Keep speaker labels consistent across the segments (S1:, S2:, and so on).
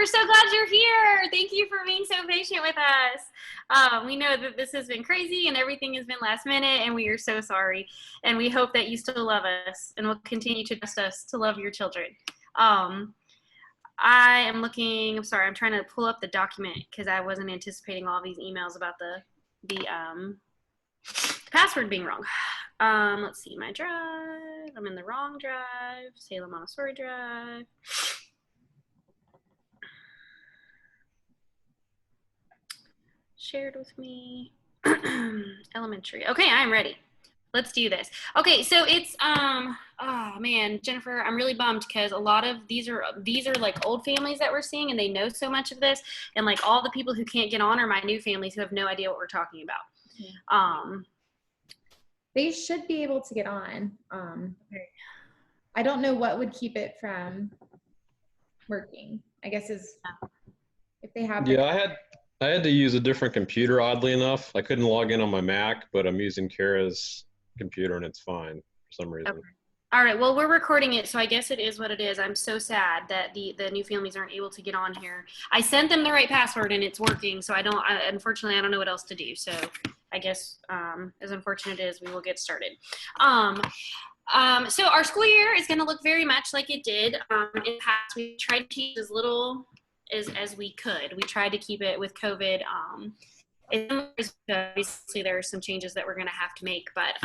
S1: we're so glad you're here. Thank you for being so patient with us. We know that this has been crazy and everything has been last minute, and we are so sorry. And we hope that you still love us and will continue to trust us to love your children. I'm trying to pull up the document because I wasn't anticipating all these emails about the password being wrong. Let's see, my drive. I'm in the wrong drive. Salem Montessori drive. Shared with me. Elementary. Okay, I'm ready. Let's do this. Okay, so it's oh man, Jennifer, I'm really bummed because a lot of these are like old families that we're seeing, and they know so much of this, and like all the people who can't get on are my new families who have no idea what we're talking about.
S2: They should be able to get on. I don't know what would keep it from working. I guess is if they have.
S3: Yeah, I had to use a different computer. Oddly enough, I couldn't log in on my Mac, but I'm using Kara's computer and it's fine for some reason.
S1: Okay. All right. Well, we're recording it, so I guess it is what it is. I'm so sad that the new families aren't able to get on here. I sent them the right password and it's working, so unfortunately I don't know what else to do. So I guess as unfortunate as we will get started. So our school year is going to look very much like it did in the past. We tried to keep as little as we could. We tried to keep it with COVID. Obviously, there are some changes that we're going to have to make, but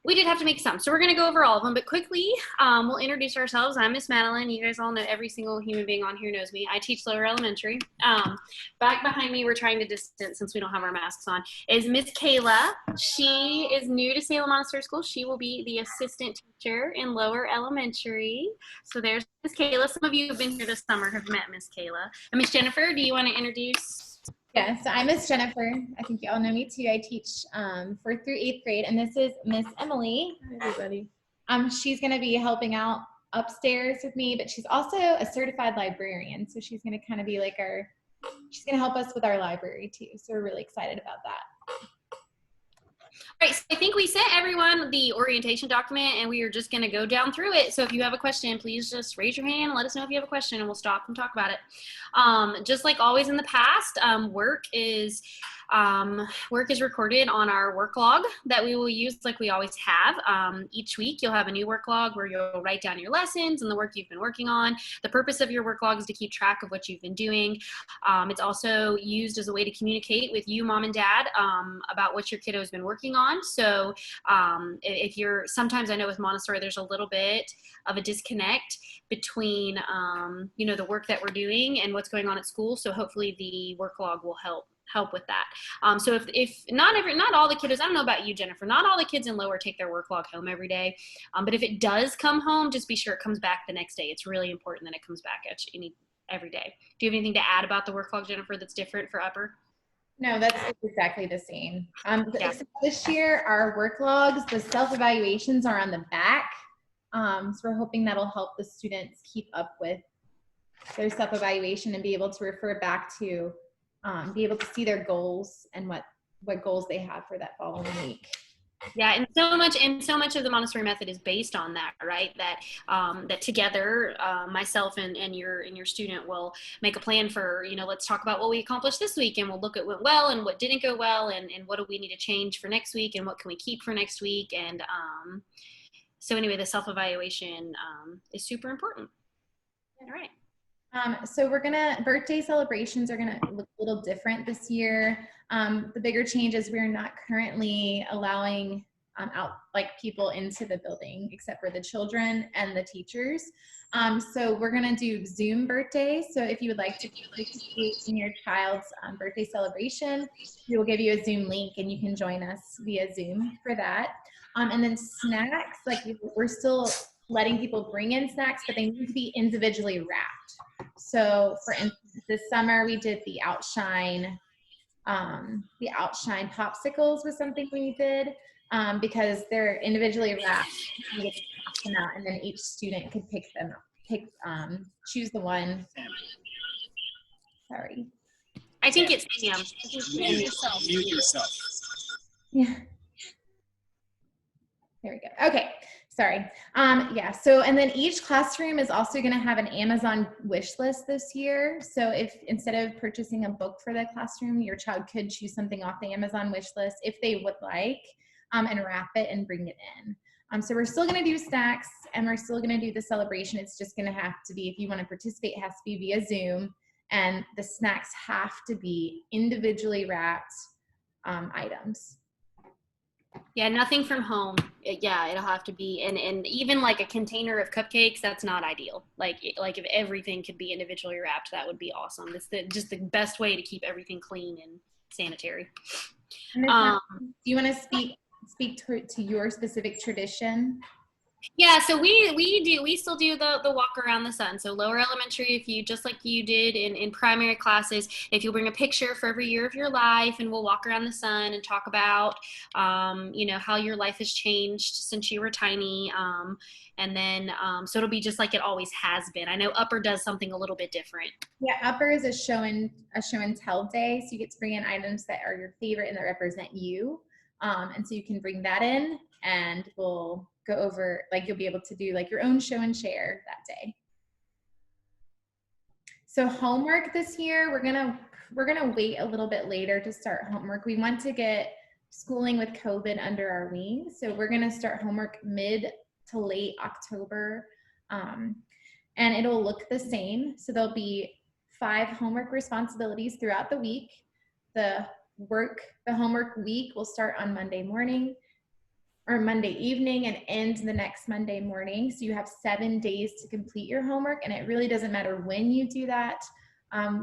S1: we did have to make some. So we're going to go over all of them, but quickly, we'll introduce ourselves. I'm Miss Madeline. You guys all know, every single human being on here knows me. I teach lower elementary. Back behind me, we're trying to distance since we don't have our masks on, is Miss Kayla. She is new to Salem Montessori School. She will be the assistant teacher in lower elementary. So there's Miss Kayla. Some of you who have been here this summer have met Miss Kayla. And Miss Jennifer, do you want to introduce?
S2: Yeah, so I'm Miss Jennifer. I think you all know me too. I teach 4th through 8th grade, and this is Miss Emily.
S4: Hi, everybody.
S2: She's going to be helping out upstairs with me, but she's also a certified librarian. So she's going to kind of be like she's going to help us with our library too. So we're really excited about that.
S1: All right, so I think we sent everyone the orientation document, and we are just going to go down through it. So if you have a question, please just raise your hand and let us know if you have a question, and we'll stop and talk about it. Just like always in the past, work is recorded on our work log that we will use like we always have. Each week you'll have a new work log where you'll write down your lessons and the work you've been working on. The purpose of your work log is to keep track of what you've been doing. It's also used as a way to communicate with you, mom and dad, about what your kiddo has been working on. So sometimes I know with Montessori there's a little bit of a disconnect between the work that we're doing and what's going on at school. So hopefully the work log will help with that. So if not all the kiddos, I don't know about you, Jennifer, not all the kids in lower take their work log home every day. But if it does come home, just be sure it comes back the next day. It's really important that it comes back every day. Do you have anything to add about the work log, Jennifer, that's different for upper?
S2: No, that's exactly the same.
S1: Yeah.
S2: This year, our work logs, the self-evaluations are on the back. So we're hoping that'll help the students keep up with their self-evaluation and be able to refer back to, be able to see their goals and what goals they have for that following week.
S1: Yeah, and so much of the Montessori method is based on that, right? That together, myself and your student will make a plan for, let's talk about what we accomplished this week, and we'll look at what went well and what didn't go well, and what do we need to change for next week, and what can we keep for next week. And so anyway, the self-evaluation is super important. All right.
S2: So birthday celebrations are gonna look a little different this year. The bigger change is we're not currently allowing out people into the building except for the children and the teachers. So we're gonna do Zoom birthday. So if you would like to participate in your child's birthday celebration, we will give you a Zoom link and you can join us via Zoom for that. And then snacks, we're still letting people bring in snacks, but they need to be individually wrapped. So for instance, this summer we did the Outshine popsicles was something we did because they're individually wrapped. You get to pass them out, and then each student could choose the one. Sorry.
S1: I think it's Sam.
S4: Mute yourself.
S2: Yeah. There we go. Okay. Sorry. Yeah. So, and then each classroom is also going to have an Amazon wish list this year. So if instead of purchasing a book for the classroom, your child could choose something off the Amazon wish list if they would like, and wrap it and bring it in. So we're still going to do snacks and we're still going to do the celebration. It's just going to have to be, if you want to participate, it has to be via Zoom, and the snacks have to be individually wrapped items.
S1: Yeah, nothing from home. Yeah, it'll have to be, and even like a container of cupcakes, that's not ideal. Like if everything could be individually wrapped, that would be awesome. That's just the best way to keep everything clean and sanitary.
S2: And
S1: Um,
S2: do you want to speak to your specific tradition?
S1: Yeah, so we still do the walk around the sun. So lower elementary, if you just like you did in primary classes, if you bring a picture for every year of your life, and we'll walk around the sun and talk about how your life has changed since you were tiny, and then so it'll be just like it always has been. I know upper does something a little bit different.
S2: Yeah, upper is a show and tell day, so you get to bring in items that are your favorite and that represent you, and so you can bring that in, and we'll go over, like, you'll be able to do like your own show and share that day. So homework this year, we're gonna wait a little bit later to start homework. We want to get schooling with COVID under our wings, so we're gonna start homework mid to late October, and it'll look the same. So there'll be 5 homework responsibilities throughout the week. The homework week will start on Monday morning or Monday evening and end the next Monday morning. So you have 7 days to complete your homework, and it really doesn't matter when you do that.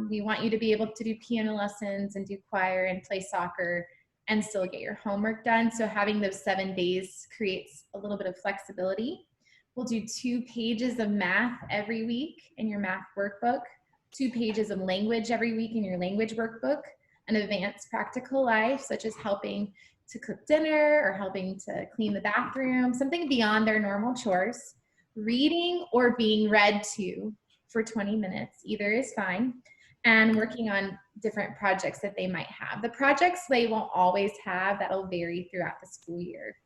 S2: We want you to be able to do piano lessons and do choir and play soccer and still get your homework done. So having those 7 days creates a little bit of flexibility. We'll do 2 pages of math every week in your math workbook, 2 pages of language every week in your language workbook, an advanced practical life, such as helping to cook dinner or helping to clean the bathroom, something beyond their normal chores, reading or being read to for 20 minutes, either is fine, and working on different projects that they might have. The projects they won't always have, that'll vary throughout the school year.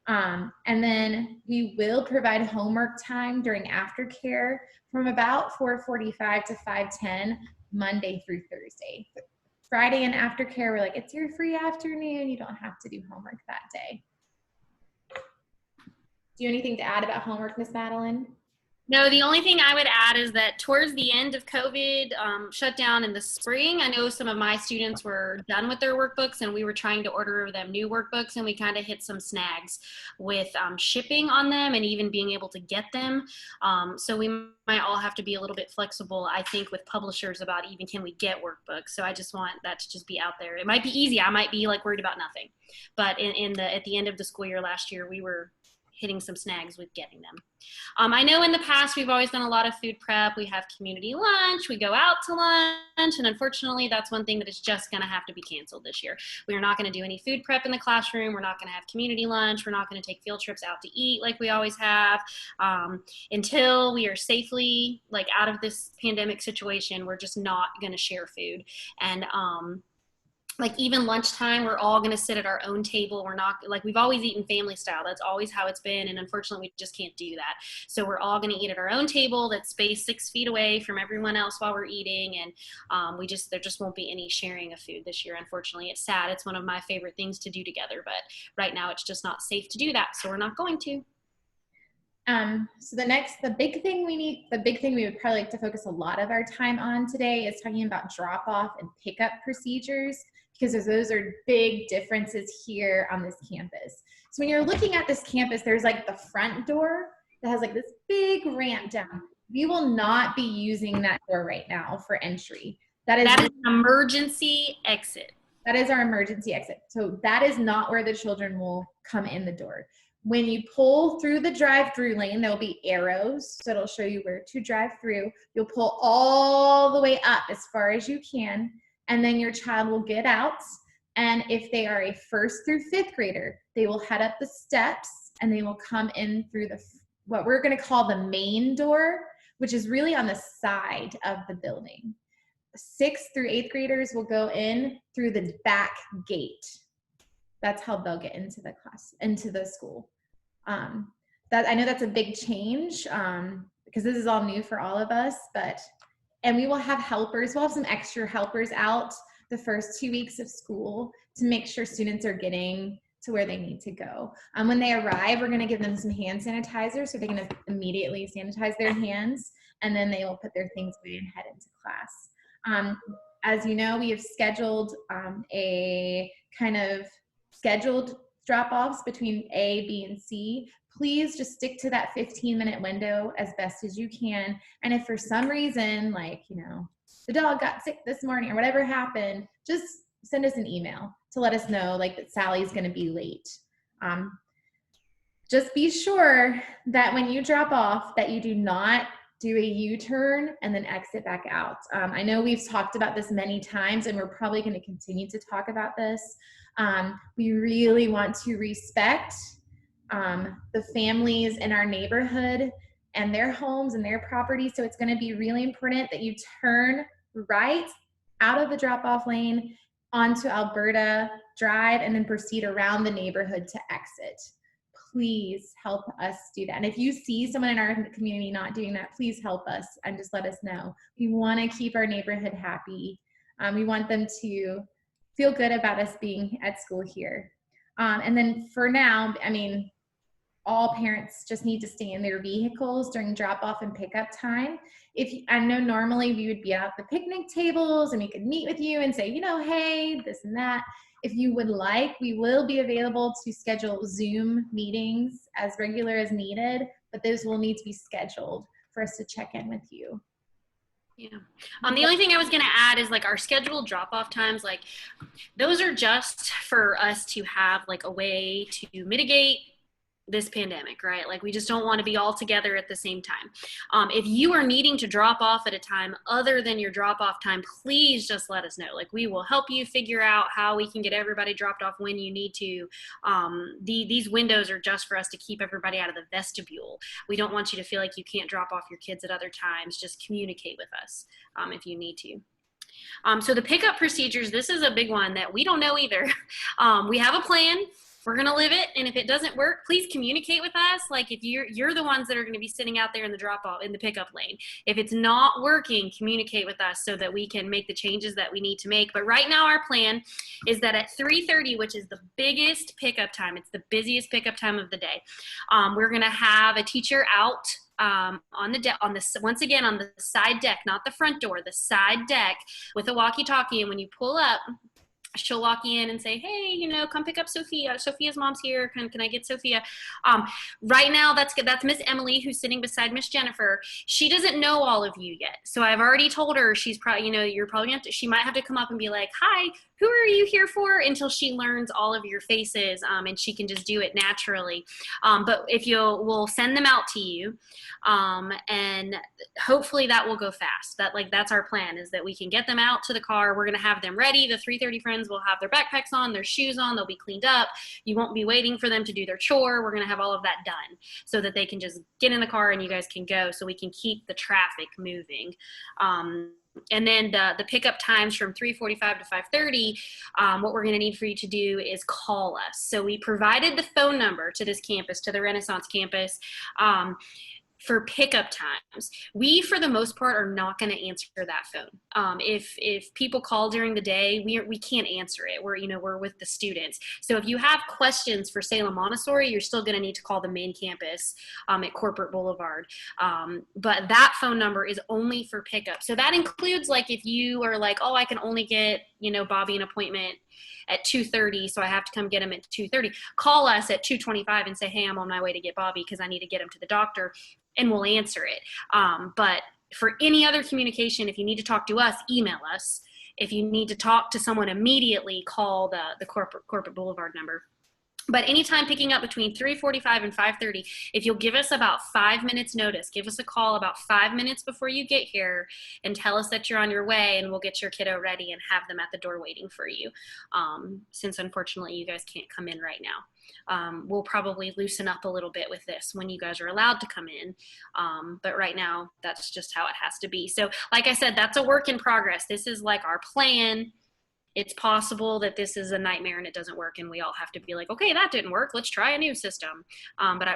S2: And then we will provide homework time during aftercare from about 4:45 to 5:10, Monday through Thursday. Friday and aftercare, we're like, it's your free afternoon. You don't have to do homework that day. Do you have anything to add about homework, Miss Madeline?
S1: No, the only thing I would add is that towards the end of COVID shutdown in the spring, I know some of my students were done with their workbooks and we were trying to order them new workbooks, and we kind of hit some snags with shipping on them and even being able to get them. So we might all have to be a little bit flexible, I think, with publishers about even can we get workbooks. So I just want that to just be out there. It might be easy. I might be like worried about nothing. But at the end of the school year last year, we were hitting some snags with getting them. I know in the past we've always done a lot of food prep. We have community lunch, we go out to lunch, and unfortunately that's one thing that is just gonna have to be canceled this year. We are not gonna do any food prep in the classroom. We're not gonna have community lunch. We're not gonna take field trips out to eat like we always have. Until we are safely like out of this pandemic situation, we're just not gonna share food. And like even lunchtime, we're all going to sit at our own table. We're not like, we've always eaten family style. That's always how it's been. And unfortunately, we just can't do that. So we're all going to eat at our own table that's spaced 6 feet away from everyone else while we're eating. And there just won't be any sharing of food this year. Unfortunately, it's sad. It's one of my favorite things to do together, but right now it's just not safe to do that. So we're not going to.
S2: So the big thing we would probably like to focus a lot of our time on today is talking about drop off and pickup procedures, because those are big differences here on this campus. So when you're looking at this campus, there's like the front door that has like this big ramp down. We will not be using that door right now for entry. That is
S1: an emergency exit.
S2: That is our emergency exit. So that is not where the children will come in the door. When you pull through the drive-through lane, there'll be arrows, so it'll show you where to drive through. You'll pull all the way up as far as you can, and then your child will get out. And if they are a 1st through 5th grader, they will head up the steps and they will come in through what we're going to call the main door, which is really on the side of the building. 6th through 8th graders will go in through the back gate. That's how they'll get into the school. that, I know that's a big change, because this is all new for all of us, and we will have helpers. We'll have some extra helpers out the first 2 weeks of school to make sure students are getting to where they need to go. When they arrive, we're going to give them some hand sanitizer so they're going to immediately sanitize their hands, and then they will put their things away and head into class. As you know, we have scheduled a kind of scheduled drop-offs between A, B, and C. Please just stick to that 15-minute window as best as you can. And if for some reason, like, you know, the dog got sick this morning or whatever happened, just send us an email to let us know, like, that Sally's going to be late. Just be sure that when you drop off that you do not do a U-turn and then exit back out. I know we've talked about this many times, and we're probably going to continue to talk about this. We really want to respect the families in our neighborhood and their homes and their property. So it's going to be really important that you turn right out of the drop-off lane onto Alberta Drive and then proceed around the neighborhood to exit. Please help us do that. And if you see someone in our community not doing that, please help us and just let us know. We want to keep our neighborhood happy. We want them to feel good about us being at school here. And then for now, I mean, all parents just need to stay in their vehicles during drop-off and pickup time. I know normally we would be at the picnic tables and we could meet with you and say, you know, hey, this and that. If you would like, we will be available to schedule Zoom meetings as regular as needed, but those will need to be scheduled for us to check in with you.
S1: Yeah. The only thing I was going to add is, like, our scheduled drop-off times, like, those are just for us to have, like, a way to mitigate this pandemic, right? Like, we just don't want to be all together at the same time. If you are needing to drop off at a time other than your drop off time, please just let us know. Like, we will help you figure out how we can get everybody dropped off when you need to. These windows are just for us to keep everybody out of the vestibule. We don't want you to feel like you can't drop off your kids at other times. Just communicate with us if you need to. So the pickup procedures, this is a big one that we don't know either. We have a plan. We're going to live it. And if it doesn't work, please communicate with us. Like, if you're the ones that are going to be sitting out there in the drop off, in the pickup lane. If it's not working, communicate with us so that we can make the changes that we need to make. But right now our plan is that at 3:30, which is the biggest pickup time, it's the busiest pickup time of the day, we're going to have a teacher out on the deck, once again, on the side deck, not the front door, the side deck, with a walkie-talkie. And when you pull up, she'll walk in and say, hey, you know, come pick up Sophia. Sophia's mom's here. Can I get Sophia? Right now, that's Miss Emily, who's sitting beside Miss Jennifer. She doesn't know all of you yet. So I've already told her she's probably, you know, you're probably going to, she might have to come up and be like, hi, who are you here for? Until she learns all of your faces, and she can just do it naturally. But we'll send them out to you, and hopefully that will go fast. That's our plan, is that we can get them out to the car. We're going to have them ready. The 3:30 friends will have their backpacks on, their shoes on. They'll be cleaned up. You won't be waiting for them to do their chore. We're going to have all of that done so that they can just get in the car and you guys can go, so we can keep the traffic moving. And then the pickup times from 3:45 to 5:30, what we're going to need for you to do is call us. So we provided the phone number to this campus, to the Renaissance campus, for pickup times. We, for the most part, are not going to answer that phone. If people call during the day, we can't answer it. We're with the students. So if you have questions for Salem Montessori, you're still going to need to call the main campus at Corporate Boulevard. But that phone number is only for pickup. So that includes, like, if you are like, oh, I can only get, Bobby an appointment at 2:30, so I have to come get him at 2:30. Call us at 2:25 and say, hey, I'm on my way to get Bobby because I need to get him to the doctor, and we'll answer it. But for any other communication, if you need to talk to us, email us. If you need to talk to someone immediately, call the Corporate Boulevard number. But anytime picking up between 3:45 and 5:30, if you'll give us about 5 minutes notice, give us a call about 5 minutes before you get here and tell us that you're on your way, and we'll get your kiddo ready and have them at the door waiting for you. Since unfortunately you guys can't come in right now. We'll probably loosen up a little bit with this when you guys are allowed to come in. But right now, that's just how it has to be. So like I said, that's a work in progress. This is like our plan. It's possible that this is a nightmare and it doesn't work, and we all have to be like, okay, that didn't work. Let's try a new system.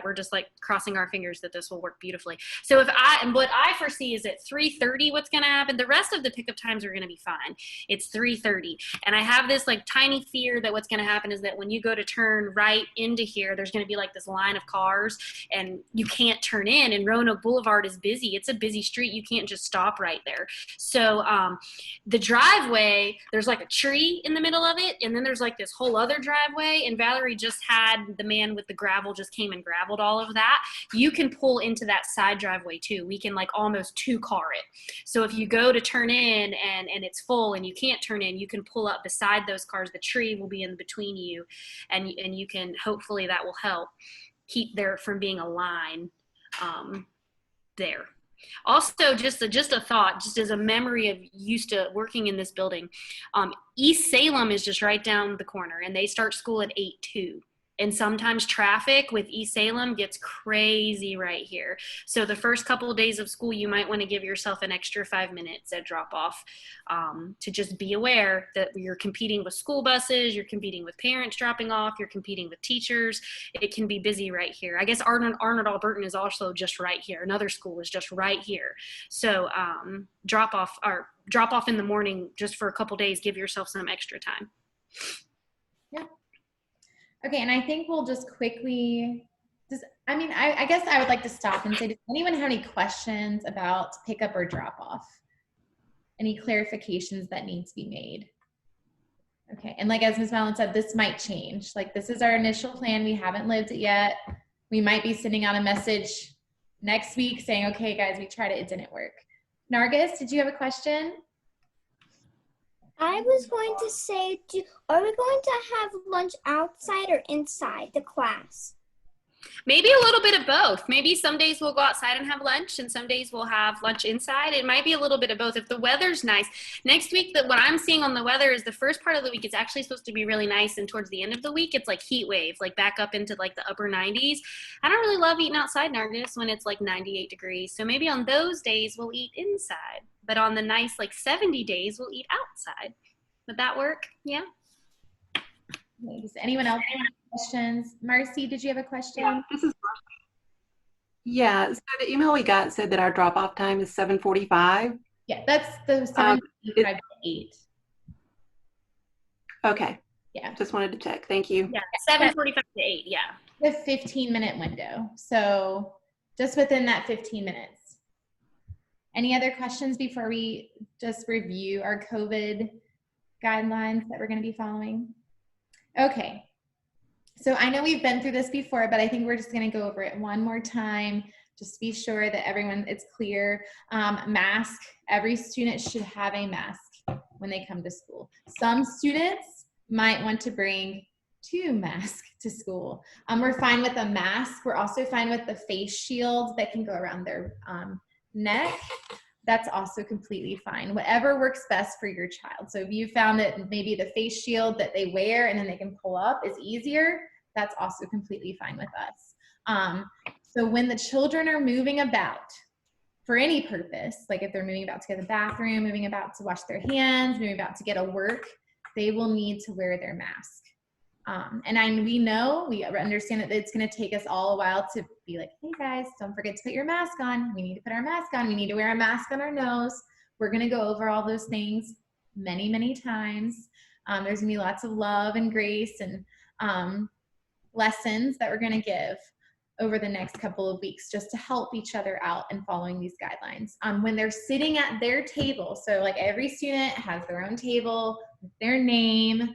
S1: We're just like crossing our fingers that this will work beautifully. So what I foresee is at 3:30, what's going to happen? The rest of the pickup times are going to be fine. It's 3:30, and I have this like tiny fear that what's going to happen is that when you go to turn right into here, there's going to be like this line of cars, and you can't turn in. And Roanoke Boulevard is busy. It's a busy street. You can't just stop right there. So the driveway, there's like a tree in the middle of it, and then there's like this whole other driveway, and Valerie just had the man with the gravel just came and graveled all of that. You can pull into that side driveway too. We can like almost two-car it. So if you go to turn in and it's full and you can't turn in, you can pull up beside those cars. The tree will be in between you, and you can, hopefully that will help keep there from being a line there. Also, just a thought, just as a memory of used to working in this building, East Salem is just right down the corner, and they start school at 8:02. And sometimes traffic with East Salem gets crazy right here. So the first couple of days of school, you might want to give yourself an extra 5 minutes at drop off to just be aware that you're competing with school buses, you're competing with parents dropping off, you're competing with teachers. It can be busy right here. I guess Arnold Albertan is also just right here. Another school is just right here. So drop off in the morning just for a couple days, give yourself some extra time.
S2: Yeah. Okay, and I think we'll just quickly, I guess I would like to stop and say, does anyone have any questions about pickup or drop off? Any clarifications that need to be made? Okay, and like as Ms. Mallon said, this might change. Like this is our initial plan. We haven't lived it yet. We might be sending out a message next week saying, okay, guys, we tried it, it didn't work. Nargis, did you have a question?
S4: I was going to say, are we going to have lunch outside or inside the class?
S1: Maybe a little bit of both. Maybe some days we'll go outside and have lunch, and some days we'll have lunch inside. It might be a little bit of both if the weather's nice. Next week, what I'm seeing on the weather is the first part of the week is actually supposed to be really nice, and towards the end of the week, it's like heat wave, like back up into like the upper 90s. I don't really love eating outside, Nargis, when it's like 98 degrees. So maybe on those days we'll eat inside, but on the nice like 70 days we'll eat outside. Would that work? Yeah.
S2: Does anyone else have questions? Marcy, did you have a question?
S5: Yeah, this is Marcy. Yeah, so the email we got said that our drop-off time is 7:45.
S2: Yeah, that's the 7:45 to 8.
S5: Okay.
S2: Yeah.
S5: Just wanted to check. Thank you.
S1: Yeah, 7:45 to 8, yeah.
S2: The 15-minute window. So just within that 15 minutes. Any other questions before we just review our COVID guidelines that we're going to be following? Okay. So I know we've been through this before, but I think we're just going to go over it one more time, just to be sure that everyone, it's clear. Mask, every student should have a mask when they come to school. Some students might want to bring 2 masks to school. We're fine with a mask. We're also fine with the face shields that can go around their neck. That's also completely fine. Whatever works best for your child. So if you found that maybe the face shield that they wear and then they can pull up is easier, that's also completely fine with us. So when the children are moving about for any purpose, like if they're moving about to go to the bathroom, moving about to wash their hands, moving about to get to work, they will need to wear their mask. We understand that it's going to take us all a while to be like, hey guys, don't forget to put your mask on. We need to put our mask on. We need to wear a mask on our nose. We're going to go over all those things many, many times. There's going to be lots of love and grace and lessons that we're going to give over the next couple of weeks just to help each other out in following these guidelines. When they're sitting at their table, so like every student has their own table with their name.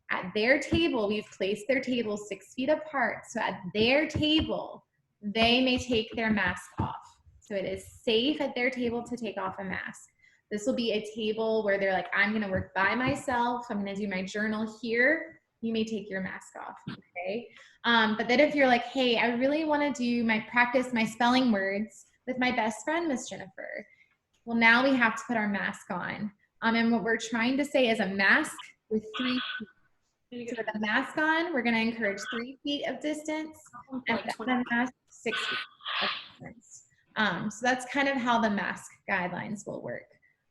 S2: At their table, we've placed their tables 6 feet apart. So at their table, they may take their mask off. So it is safe at their table to take off a mask. This will be a table where they're like, I'm gonna work by myself. I'm gonna do my journal here. You may take your mask off, okay? But then if you're like, hey, I really wanna do practice my spelling words with my best friend, Miss Jennifer. Well, now we have to put our mask on. And what we're trying to say is a mask with 3 feet. So with a mask on, we're going to encourage 3 feet of distance, and without a mask, 6 feet of distance. So that's kind of how the mask guidelines will work.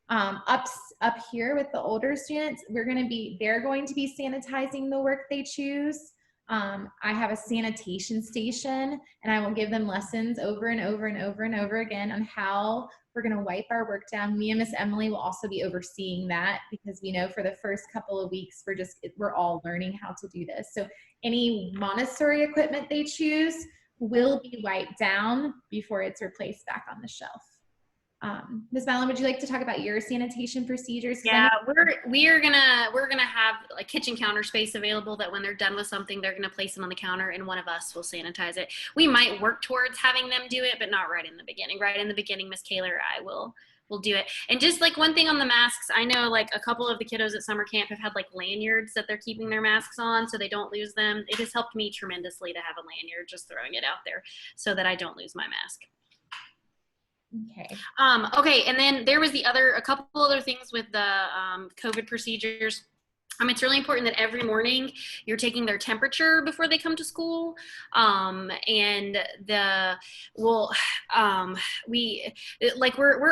S2: Up here with the older students, they're going to be sanitizing the work they choose. I have a sanitation station, and I will give them lessons over and over and over and over again on how we're going to wipe our work down. Me and Miss Emily will also be overseeing that, because we know for the first couple of weeks we're all learning how to do this. So any Montessori equipment they choose will be wiped down before it's replaced back on the shelf. Ms. Madeline, would you like to talk about your sanitation procedures?
S1: Yeah, we're gonna have a kitchen counter space available that when they're done with something, they're gonna place it on the counter and one of us will sanitize it. We might work towards having them do it, but not right in the beginning. Right in the beginning, Miss Kayla or I will do it. And just like one thing on the masks, I know like a couple of the kiddos at summer camp have had like lanyards that they're keeping their masks on so they don't lose them. It has helped me tremendously to have a lanyard, just throwing it out there so that I don't lose my mask.
S2: Okay.
S1: Okay, and then there was a couple other things with the COVID procedures. It's really important that every morning you're taking their temperature before they come to school. We're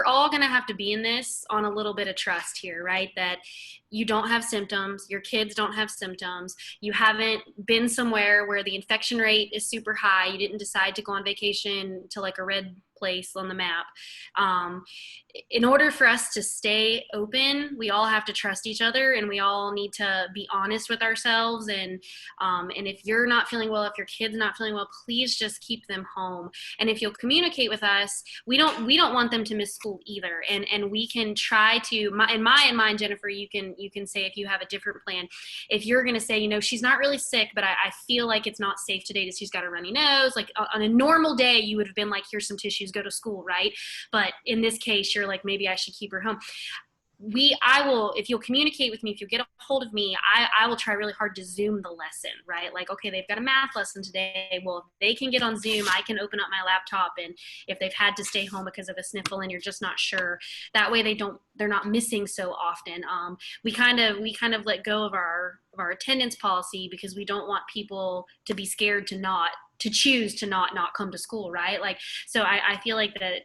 S1: all gonna have to be in this on a little bit of trust here, right? That you don't have symptoms, your kids don't have symptoms, you haven't been somewhere where the infection rate is super high, you didn't decide to go on vacation to like a red place on the map. In order for us to stay open, we all have to trust each other, and we all need to be honest with ourselves. And if you're not feeling well, if your kid's not feeling well, please just keep them home. And if you'll communicate with us, we don't want them to miss school either. And we can try to, in mine, Jennifer, you can say if you have a different plan. If you're going to say, she's not really sick, but I feel like it's not safe today, that she's got a runny nose. Like on a normal day, you would have been like, here's some tissues, go to school, right? But in this case, you're like, maybe I should keep her home. If you'll communicate with me, if you get a hold of me, I will try really hard to Zoom the lesson, right? Like, okay, they've got a math lesson today. Well, if they can get on Zoom, I can open up my laptop. And if they've had to stay home because of a sniffle and you're just not sure, that way they're not missing so often. We kind of let go of our attendance policy because we don't want people to be scared to choose to not come to school, right? Like, so I feel like that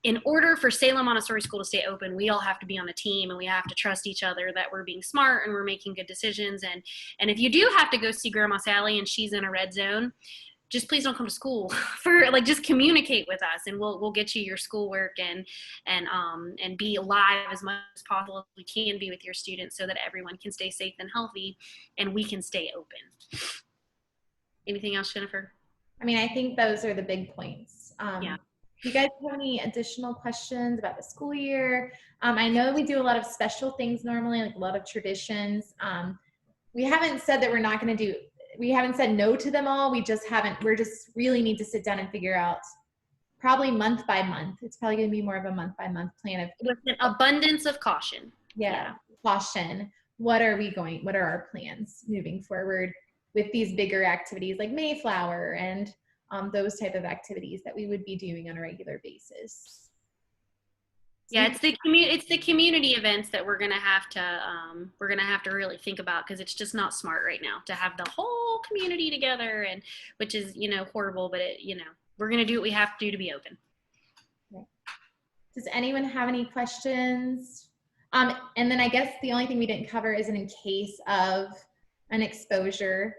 S1: in order for Salem Montessori School to stay open, we all have to be on a team, and we have to trust each other that we're being smart and we're making good decisions. And if you do have to go see Grandma Sally and she's in a red zone, just please don't come to school. Just communicate with us, and we'll get you your schoolwork and be live as much as possible as we can be with your students, so that everyone can stay safe and healthy and we can stay open. Anything else, Jennifer?
S2: I think those are the big points.
S1: Yeah.
S2: Do you guys have any additional questions about the school year? I know we do a lot of special things normally, like a lot of traditions. We haven't said that we haven't said no to them all. We're just really need to sit down and figure out, probably month by month. It's probably going to be more of a month by month plan
S1: with an abundance of caution.
S2: Yeah. Caution. What are our plans moving forward with these bigger activities like Mayflower and those type of activities that we would be doing on a regular basis?
S1: Yeah, it's the community events that we're gonna have to really think about, because it's just not smart right now to have the whole community together, and which is horrible, but we're gonna do what we have to do to be open.
S2: Okay. Does anyone have any questions? And then I guess the only thing we didn't cover is in case of an exposure.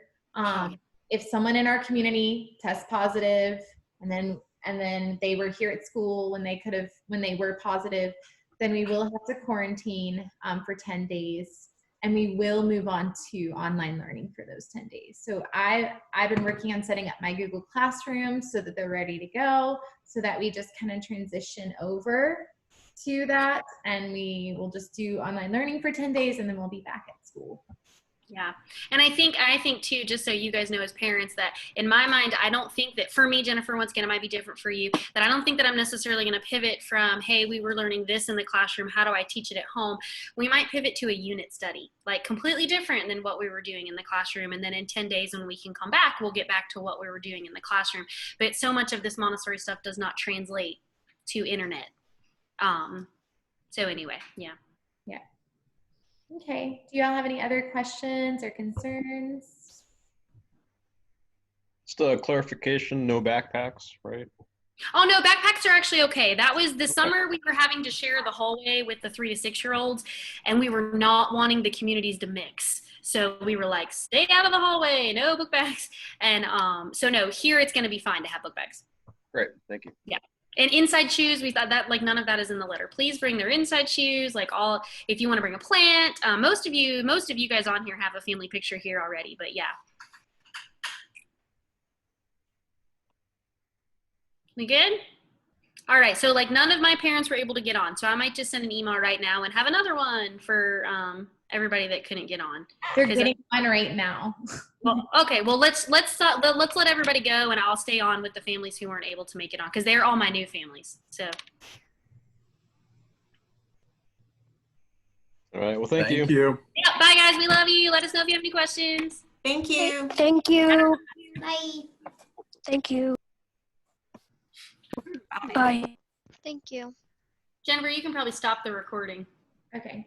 S2: If someone in our community tests positive and then they were here at school when they were positive, then we will have to quarantine for 10 days, and we will move on to online learning for those 10 days. So I've been working on setting up my Google Classroom so that they're ready to go, so that we just kind of transition over to that, and we will just do online learning for 10 days, and then we'll be back at school.
S1: Yeah. And I think too, just so you guys know as parents, that in my mind, I don't think that, for me, Jennifer, once again, it might be different for you, that I don't think that I'm necessarily going to pivot from, hey, we were learning this in the classroom, how do I teach it at home? We might pivot to a unit study, like completely different than what we were doing in the classroom. And then in 10 days when we can come back, we'll get back to what we were doing in the classroom. But so much of this Montessori stuff does not translate to internet. So anyway, yeah.
S2: Yeah. Okay. Do you all have any other questions or concerns?
S3: Just a clarification, no backpacks, right?
S1: Oh no, backpacks are actually okay. That was the summer we were having to share the hallway with the 3 to 6 year olds, and we were not wanting the communities to mix. So we were like, stay out of the hallway, no book bags. And so no, here it's going to be fine to have book bags.
S3: Great, thank you.
S1: Yeah. And inside shoes, we thought that like none of that is in the letter. Please bring their inside shoes, like all, if you want to bring a plant. Most of you guys on here have a family picture here already, but yeah. We good? All right, so like none of my parents were able to get on, so I might just send an email right now and have another one for everybody that couldn't get on.
S2: They're getting one right now.
S1: Well, okay, well let's let everybody go, and I'll stay on with the families who weren't able to make it on because they're all my new families. So.
S3: All right, well, thank you.
S1: Yeah, bye guys, we love you. Let us know if you have any questions.
S6: Thank you.
S4: Thank you.
S7: Bye.
S4: Thank you. Bye. Thank you.
S1: Jennifer, you can probably stop the recording.
S2: Okay.